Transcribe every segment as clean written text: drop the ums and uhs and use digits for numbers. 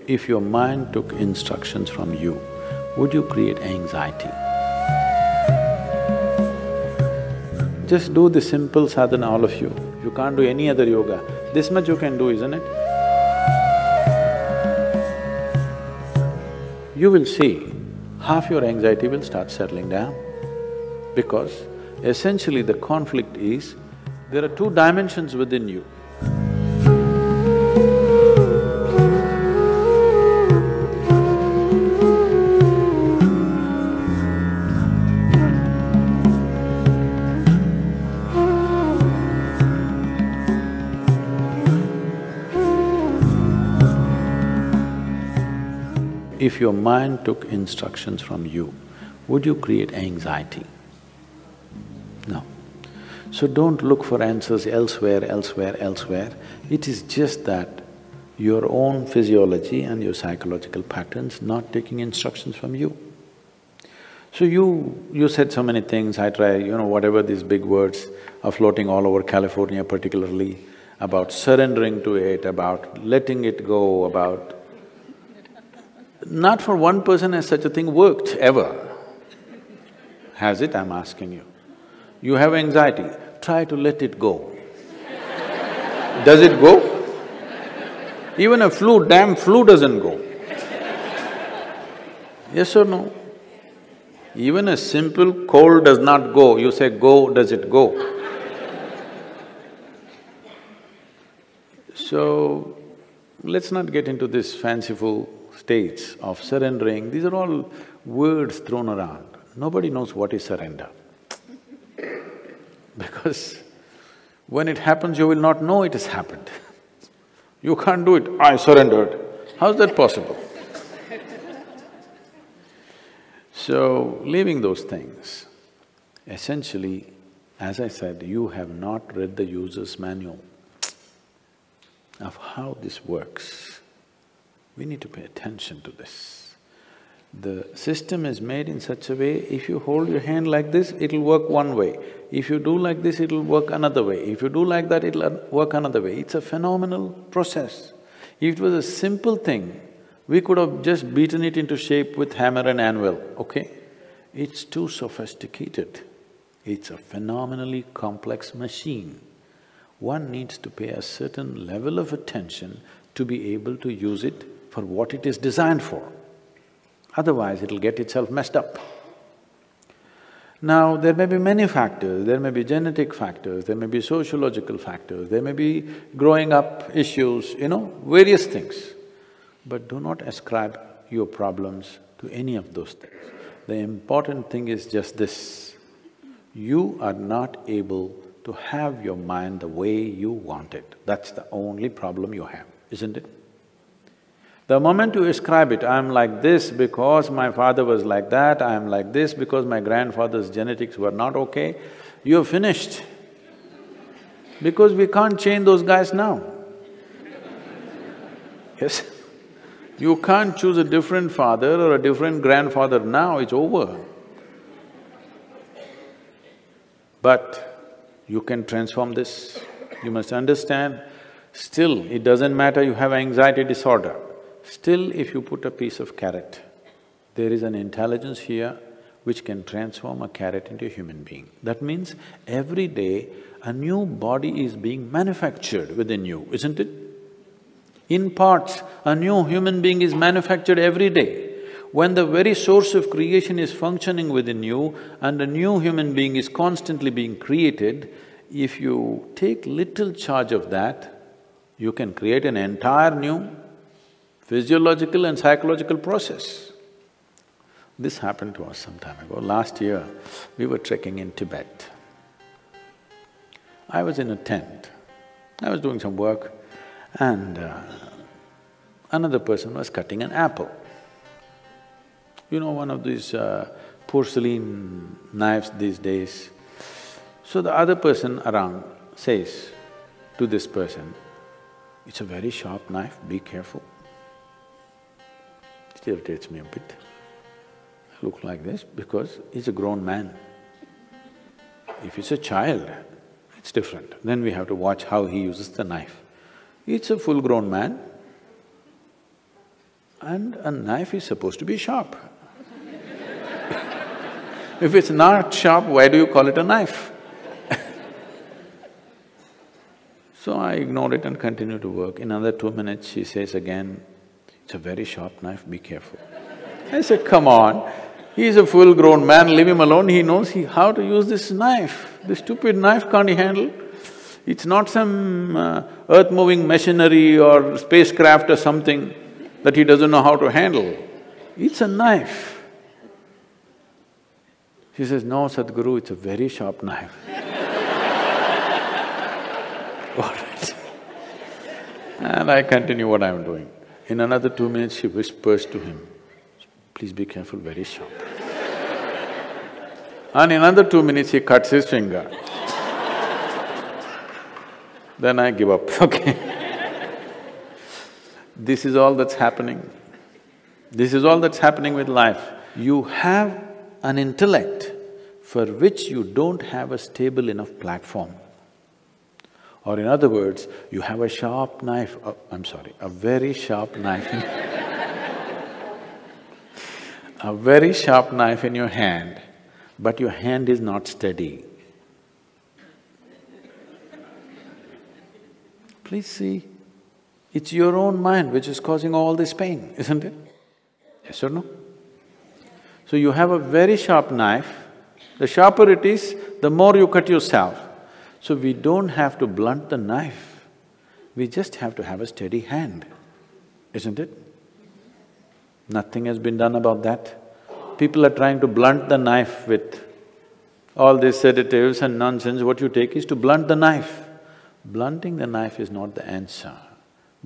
If your mind took instructions from you, would you create anxiety? Just do the simple sadhana, all of you. You can't do any other yoga. This much you can do, isn't it? You will see, half your anxiety will start settling down. Because essentially the conflict is, there are two dimensions within you. If your mind took instructions from you, would you create anxiety? No. So don't look for answers elsewhere, elsewhere, elsewhere. It is just that your own physiology and your psychological patterns not taking instructions from you. So you said so many things, I try, whatever these big words are floating all over California particularly, about surrendering to it, about letting it go, about… Not for one person has such a thing worked, ever. Has it, I'm asking you? You have anxiety, try to let it go. Does it go? Even a damn flu doesn't go. Yes or no? Even a simple cold does not go, you say go, does it go? So, let's not get into this fanciful states of surrendering, these are all words thrown around. Nobody knows what is surrender. Because when it happens, you will not know it has happened. You can't do it, I surrendered. How's that possible? So, leaving those things, essentially, as I said, you have not read the user's manual of how this works. We need to pay attention to this. The system is made in such a way, if you hold your hand like this, it'll work one way. If you do like this, it'll work another way. If you do like that, it'll work another way. It's a phenomenal process. If it was a simple thing, we could have just beaten it into shape with hammer and anvil, okay? It's too sophisticated. It's a phenomenally complex machine. One needs to pay a certain level of attention to be able to use it for what it is designed for. Otherwise, it'll get itself messed up. Now, there may be many factors, there may be genetic factors, there may be sociological factors, there may be growing up issues, various things. But do not ascribe your problems to any of those things. The important thing is just this, you are not able to have your mind the way you want it. That's the only problem you have, isn't it? The moment you ascribe it, I'm like this because my father was like that, I'm like this because my grandfather's genetics were not okay, you're finished. Because we can't change those guys now. Yes? You can't choose a different father or a different grandfather now, it's over. But you can transform this. You must understand, still it doesn't matter you have anxiety disorder. Still, if you put a piece of carrot, there is an intelligence here which can transform a carrot into a human being. That means every day a new body is being manufactured within you, isn't it? In parts, a new human being is manufactured every day. When the very source of creation is functioning within you and a new human being is constantly being created, if you take little charge of that, you can create an entire new physiological and psychological process. This happened to us some time ago. Last year, we were trekking in Tibet. I was in a tent, I was doing some work and another person was cutting an apple. One of these porcelain knives these days. So the other person around says to this person, "It's a very sharp knife, be careful." It irritates me a bit. I look like this because he's a grown man. If it's a child, it's different. Then we have to watch how he uses the knife. It's a full-grown man. And a knife is supposed to be sharp. If it's not sharp, why do you call it a knife? So I ignored it and continued to work. In another 2 minutes, she says again, "It's a very sharp knife, be careful." I said, "Come on, he's a full-grown man, leave him alone, he knows how to use this knife. This stupid knife can't he handle? It's not some earth-moving machinery or spacecraft or something that he doesn't know how to handle. It's a knife." She says, "No, Sadhguru, it's a very sharp knife." All right. And I continue what I'm doing. In another 2 minutes, she whispers to him, "Please be careful, very sharp." And in another 2 minutes, he cuts his finger. Then I give up, okay. This is all that's happening. This is all that's happening with life. You have an intellect for which you don't have a stable enough platform. Or in other words, you have a sharp knife, a very sharp knife a very sharp knife in your hand, but your hand is not steady. Please see, it's your own mind which is causing all this pain, isn't it? Yes or no? So you have a very sharp knife, the sharper it is, the more you cut yourself. So we don't have to blunt the knife, we just have to have a steady hand, isn't it? Nothing has been done about that. People are trying to blunt the knife with all these sedatives and nonsense. What you take is to blunt the knife. Blunting the knife is not the answer,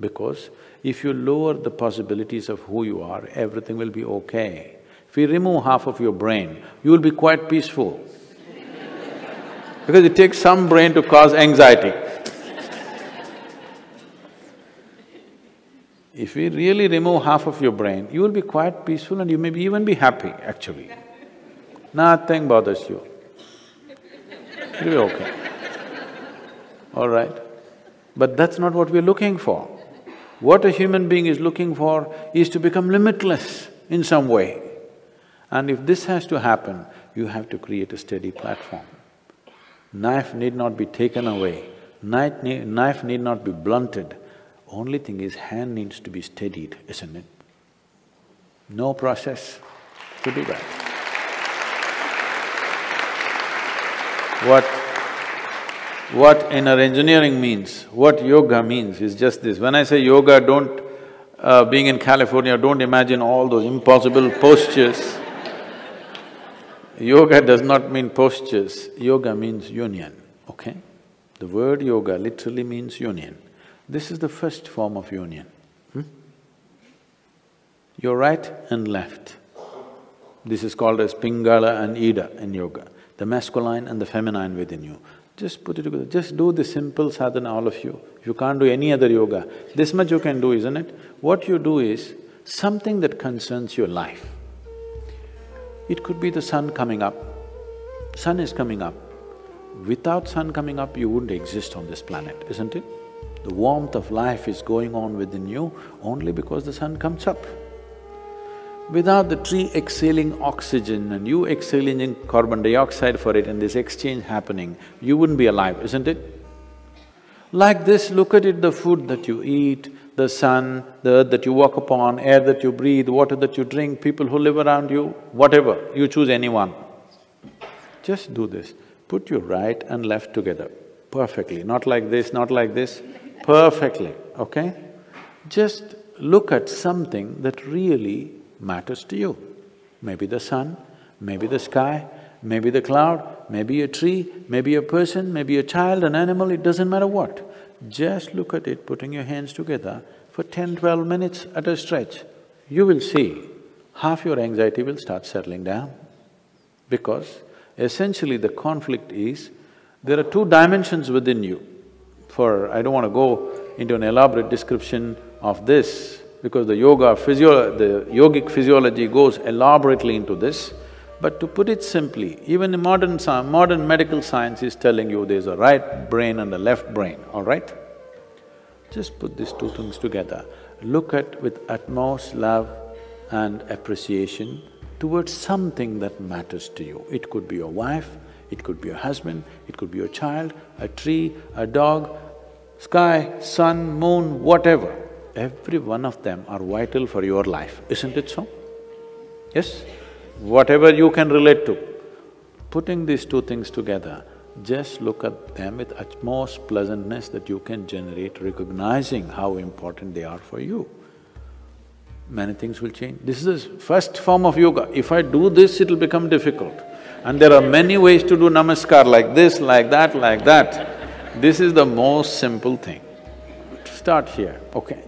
because if you lower the possibilities of who you are, everything will be okay. If you remove half of your brain, you will be quite peaceful. Because it takes some brain to cause anxiety. If we really remove half of your brain, you will be quite peaceful and you may even be happy, actually. Nothing bothers you. It'll be okay. All right? But that's not what we're looking for. What a human being is looking for is to become limitless in some way. And if this has to happen, you have to create a steady platform. Knife need not be taken away, knife need not be blunted. Only thing is, hand needs to be steadied, isn't it? No process to do that. What inner engineering means, what yoga means is just this. When I say yoga, being in California, don't imagine all those impossible postures. Yoga does not mean postures, yoga means union, okay? The word yoga literally means union. This is the first form of union. Your right and left. This is called as Pingala and Ida in yoga, the masculine and the feminine within you. Just put it together, just do the simple sadhana, all of you. If you can't do any other yoga, this much you can do, isn't it? What you do is something that concerns your life. It could be the sun coming up. Sun is coming up. Without sun coming up, you wouldn't exist on this planet, isn't it? The warmth of life is going on within you only because the sun comes up. Without the tree exhaling oxygen and you exhaling in carbon dioxide for it and this exchange happening, you wouldn't be alive, isn't it? Like this, look at it, the food that you eat, the sun, the earth that you walk upon, air that you breathe, water that you drink, people who live around you, whatever, you choose anyone. Just do this, put your right and left together perfectly, not like this, not like this, perfectly, okay? Just look at something that really matters to you. Maybe the sun, maybe the sky, maybe the cloud, maybe a tree, maybe a person, maybe a child, an animal, it doesn't matter what. Just look at it, putting your hands together for 10-12 minutes at a stretch. You will see half your anxiety will start settling down. Because essentially the conflict is, there are two dimensions within you. I don't want to go into an elaborate description of this, because the yogic physiology goes elaborately into this. But to put it simply, even in modern medical science is telling you there's a right brain and a left brain, all right? Just put these two things together look at with utmost love and appreciation towards something that matters to you. It could be your wife, it could be your husband, it could be your child, a tree, a dog, sky, sun, moon, whatever. Every one of them are vital for your life, isn't it so? Yes? Whatever you can relate to. Putting these two things together, just look at them with utmost pleasantness that you can generate, recognizing how important they are for you. Many things will change. This is the first form of yoga. If I do this, it'll become difficult. And there are many ways to do namaskar, like this, like that, like that. This is the most simple thing. Start here, okay